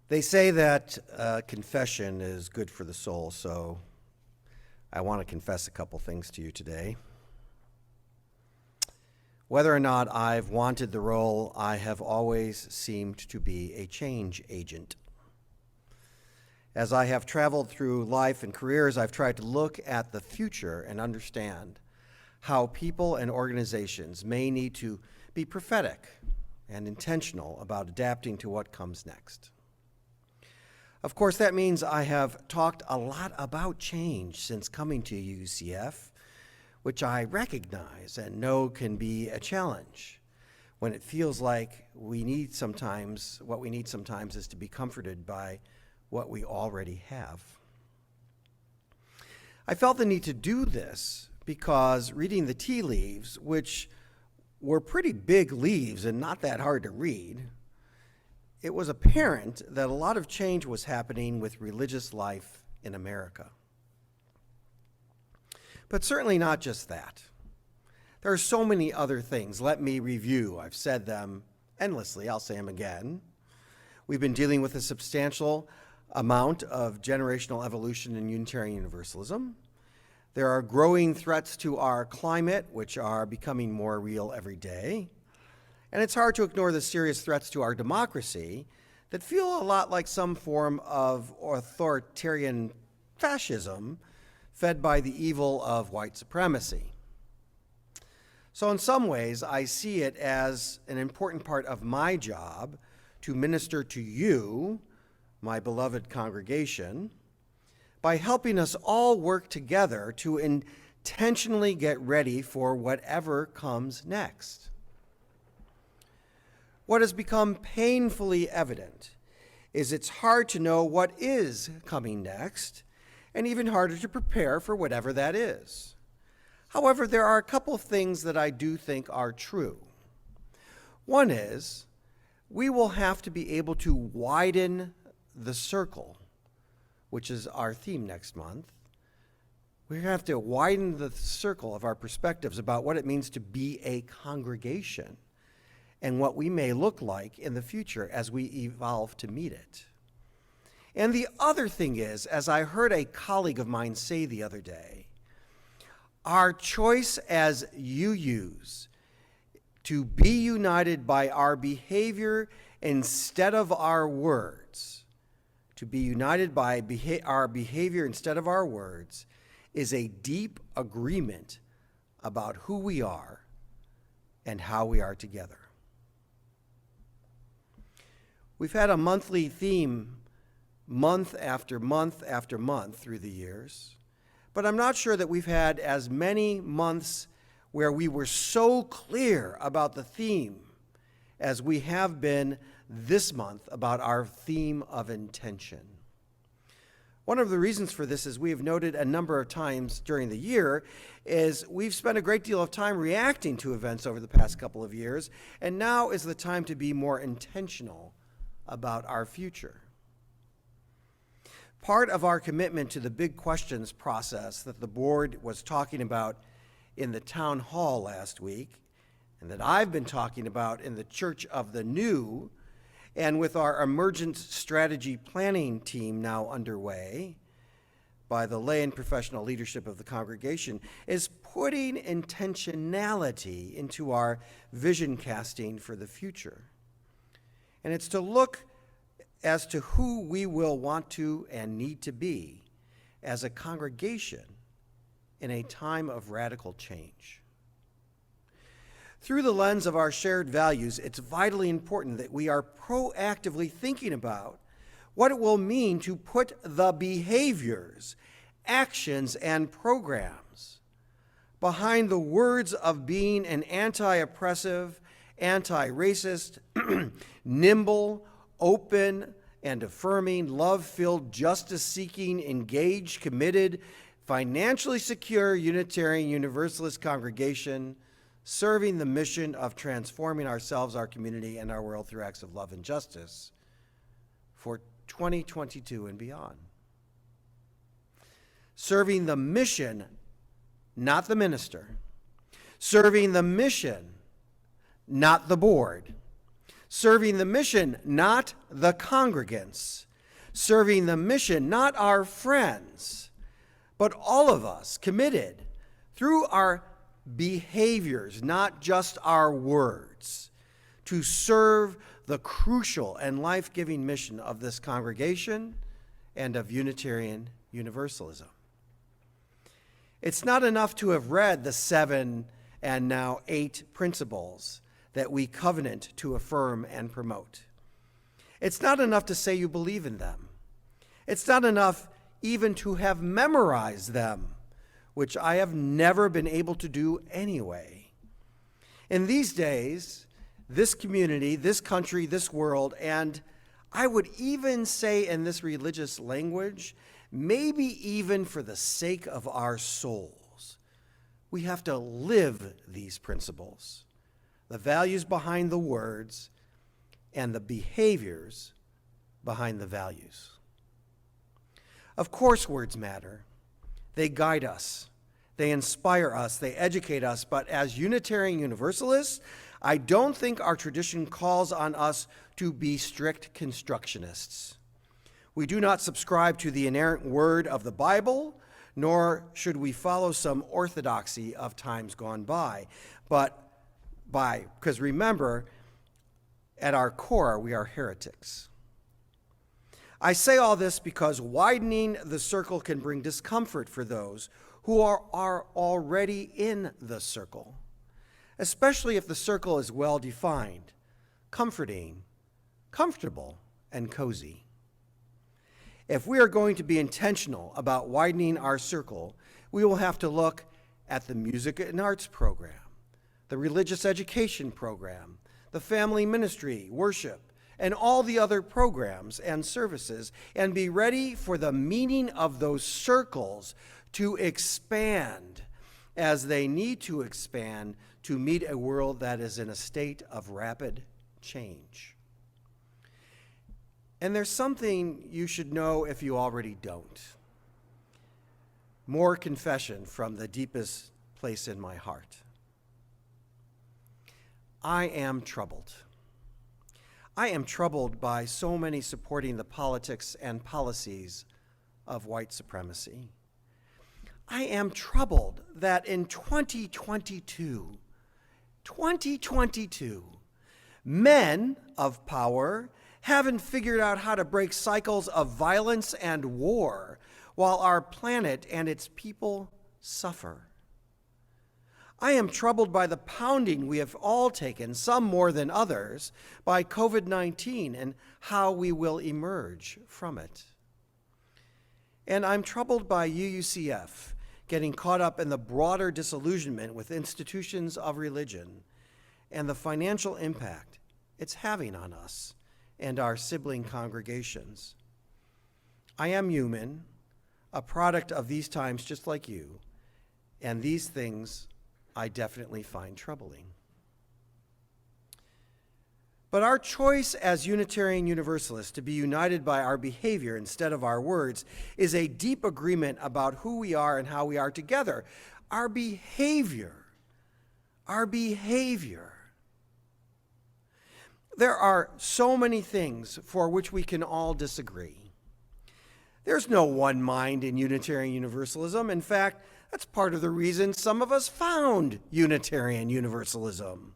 They say that confession is good for the soul, so I want to confess a couple things to you today. Whether or not I've wanted the role, I have always seemed to be a change agent. As I have traveled through life and careers, I've tried to look at the future and understand how people and organizations may need to be prophetic and intentional about adapting to what comes next. Of course, that means I have talked a lot about change since coming to UUCF, which I recognize and know can be a challenge when it feels like what we need sometimes is to be comforted by what we already have. I felt the need to do this because reading the tea leaves, which were pretty big leaves and not that hard to read, it was apparent that a lot of change was happening with religious life in America. But certainly not just that. There are so many other things. Let me review. I've said them endlessly. I'll say them again. We've been dealing with a substantial amount of generational evolution in Unitarian Universalism. There are growing threats to our climate, which are becoming more real every day. And it's hard to ignore the serious threats to our democracy that feel a lot like some form of authoritarian fascism fed by the evil of white supremacy. So in some ways, I see it as an important part of my job to minister to you, my beloved congregation, by helping us all work together to intentionally get ready for whatever comes next. What has become painfully evident is it's hard to know what is coming next, and even harder to prepare for whatever that is. However, there are a couple of things that I do think are true. One is, we will have to be able to widen the circle, which is our theme next month. We have to widen the circle of our perspectives about what it means to be a congregation and what we may look like in the future as we evolve to meet it. And the other thing is, as I heard a colleague of mine say the other day, our choice as UUs to be united by our behavior instead of our words, to be united by our behavior instead of our words, is a deep agreement about who we are and how we are together. We've had a monthly theme month after month after month through the years, but I'm not sure that we've had as many months where we were so clear about the theme as we have been this month about our theme of intention. One of the reasons for this, as we have noted a number of times during the year, is we've spent a great deal of time reacting to events over the past couple of years, and now is the time to be more intentional about our future. Part of our commitment to the big questions process that the board was talking about in the town hall last week, and that I've been talking about in the Church of the New, and with our emergent strategy planning team now underway by the lay and professional leadership of the congregation, is putting intentionality into our vision casting for the future. And it's to look as to who we will want to and need to be as a congregation in a time of radical change. Through the lens of our shared values, it's vitally important that we are proactively thinking about what it will mean to put the behaviors, actions, and programs behind the words of being an anti-oppressive, anti-racist, nimble, open, and affirming, love-filled, justice-seeking, engaged, committed, financially secure Unitarian Universalist congregation serving the mission of transforming ourselves, our community, and our world through acts of love and justice for 2022 and beyond. Serving the mission, not the minister. Serving the mission, not the board. serving the mission, not the congregants, serving the mission, not our friends, but all of us committed through our behaviors, not just our words, to serve the crucial and life-giving mission of this congregation and of Unitarian Universalism. It's not enough to have read the 7 and now 8 principles that we covenant to affirm and promote. It's not enough to say you believe in them. It's not enough even to have memorized them, which I have never been able to do anyway. In these days, this community, this country, this world, and I would even say in this religious language, maybe even for the sake of our souls, we have to live these principles, the values behind the words and the behaviors behind the values. Of course, words matter. They guide us, they inspire us, they educate us, but as Unitarian Universalists, I don't think our tradition calls on us to be strict constructionists. We do not subscribe to the inerrant word of the Bible, nor should we follow some orthodoxy of times gone by, because remember, at our core, we are heretics. I say all this because widening the circle can bring discomfort for those who are already in the circle, especially if the circle is well defined, comforting, comfortable, and cozy. If we are going to be intentional about widening our circle, we will have to look at the music and arts program, the religious education program, the family ministry, worship, and all the other programs and services, and be ready for the meaning of those circles to expand as they need to expand to meet a world that is in a state of rapid change. And there's something you should know if you already don't. More confession from the deepest place in my heart. I am troubled. I am troubled by so many supporting the politics and policies of white supremacy. I am troubled that in 2022, men of power haven't figured out how to break cycles of violence and war while our planet and its people suffer. I am troubled by the pounding we have all taken, some more than others, by COVID-19 and how we will emerge from it. And I'm troubled by UUCF getting caught up in the broader disillusionment with institutions of religion and the financial impact it's having on us and our sibling congregations. I am human, a product of these times just like you, and these things I definitely find troubling. But our choice as Unitarian Universalists to be united by our behavior instead of our words is a deep agreement about who we are and how we are together. Our behavior. There are so many things for which we can all disagree. There's no one mind in Unitarian Universalism. In fact, that's part of the reason some of us found Unitarian Universalism.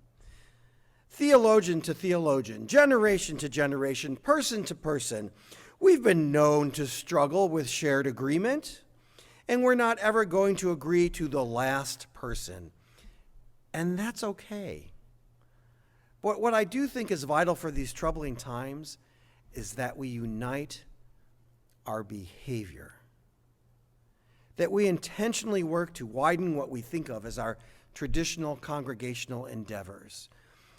Theologian to theologian, generation to generation, person to person, we've been known to struggle with shared agreement, and we're not ever going to agree to the last person. And that's okay. But what I do think is vital for these troubling times is that we unite our behavior. That we intentionally work to widen what we think of as our traditional congregational endeavors.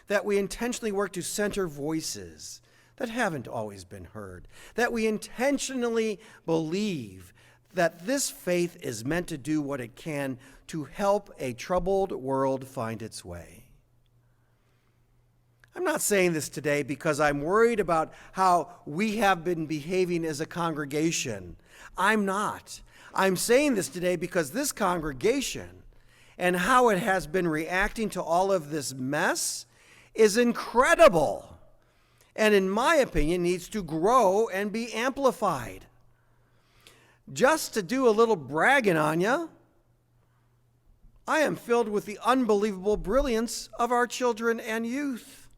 That we intentionally work to center voices that haven't always been heard. That we intentionally believe that this faith is meant to do what it can to help a troubled world find its way. I'm not saying this today because I'm worried about how we have been behaving as a congregation. I'm not. I'm saying this today because this congregation and how it has been reacting to all of this mess is incredible. and in my opinion needs to grow and be amplified. Just to do a little bragging on you, I am filled with the unbelievable brilliance of our children and youth.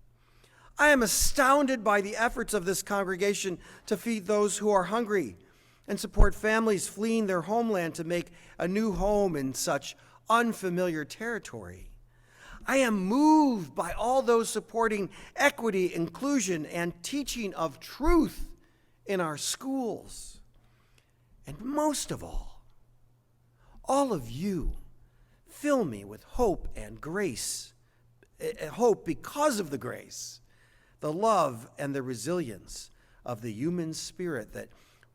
I am astounded by the efforts of this congregation to feed those who are hungry and support families fleeing their homeland to make a new home in such unfamiliar territory. I am moved by all those supporting equity, inclusion, and teaching of truth in our schools. And most of all of you fill me with hope and grace, hope because of the grace, the love, and the resilience of the human spirit that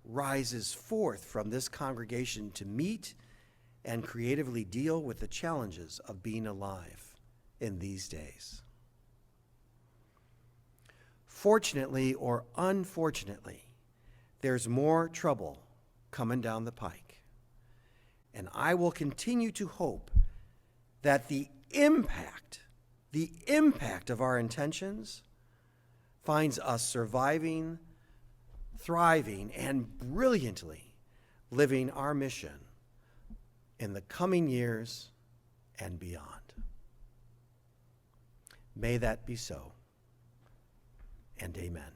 rises forth from this congregation to meet and creatively deal with the challenges of being alive in these days. Fortunately or unfortunately, there's more trouble coming down the pike. And I will continue to hope that the impact of our intentions finds us surviving, thriving, and brilliantly living our mission in the coming years and beyond. May that be so, and amen.